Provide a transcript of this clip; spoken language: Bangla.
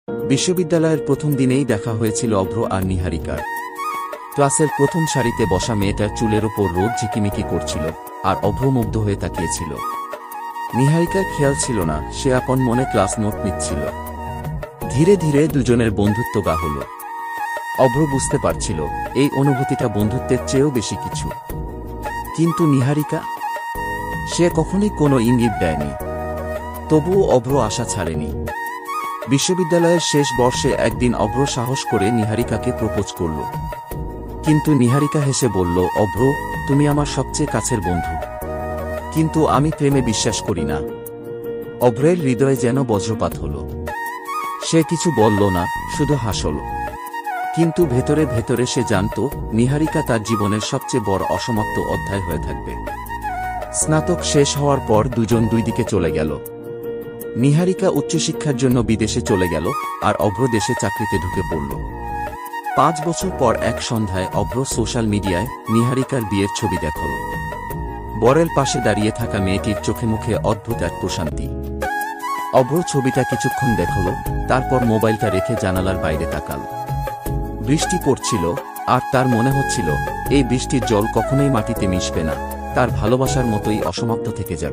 বিশ্ববিদ্যালয়ের প্রথম দিনেই দেখা হয়েছিল অভ্র আর নিহারিকার। ক্লাসের প্রথম সারিতে বসা মেয়েটার চুলের ওপর রোদ ঝিকিমিকি করছিল, আর অভ্র মুগ্ধ হয়ে তাকিয়েছিল। নিহারিকার খেয়াল ছিল না সে আপন মনে ক্লাস নোট নিচ্ছিল। ধীরে ধীরে দুজনের বন্ধুত্ব গা হল। অভ্র বুঝতে পারছিল এই অনুভূতিটা বন্ধুত্বের চেয়েও বেশি কিছু। কিন্তু নিহারিকা, সে কখনোই কোনো ইঙ্গিত দেয়নি। তবুও অভ্র আশা ছাড়েনি। বিশ্ববিদ্যালয়ের শেষ বর্ষে একদিন অভ্র সাহস করে নিহারিকাকে প্রপোজ করল। কিন্তু নিহারিকা হেসে বলল, অভ্র, তুমি আমার সবচেয়ে কাছের বন্ধু, কিন্তু আমি প্রেমে বিশ্বাস করি না। অভ্রের হৃদয়ে যেন বজ্রপাত হল। সে কিছু বলল না, শুধু হাসল। কিন্তু ভেতরে ভেতরে সে জানত নিহারিকা তার জীবনের সবচেয়ে বড় অসমাপ্ত অধ্যায় হয়ে থাকবে। স্নাতক শেষ হওয়ার পর দুজন দুই দিকে চলে গেল। নিহারিকা উচ্চশিক্ষার জন্য বিদেশে চলে গেল, আর অভ্র দেশে চাকরিতে ঢুকে পড়ল। 5 বছর পর এক সন্ধ্যায় অভ্র সোশ্যাল মিডিয়ায় নিহারিকার বিয়ের ছবি দেখল। বরের পাশে দাঁড়িয়ে থাকা মেয়েটির চোখে মুখে অদ্ভুত এক প্রশান্তি। অভ্র ছবিটা কিছুক্ষণ দেখল, তারপর মোবাইলটা রেখে জানালার বাইরে তাকাল। বৃষ্টি পড়ছিল, আর তার মনে হচ্ছিল এই বৃষ্টির জল কখনোই মাটিতে মিশবে না, তার ভালোবাসার মতোই অসমাপ্ত থেকে যাবে।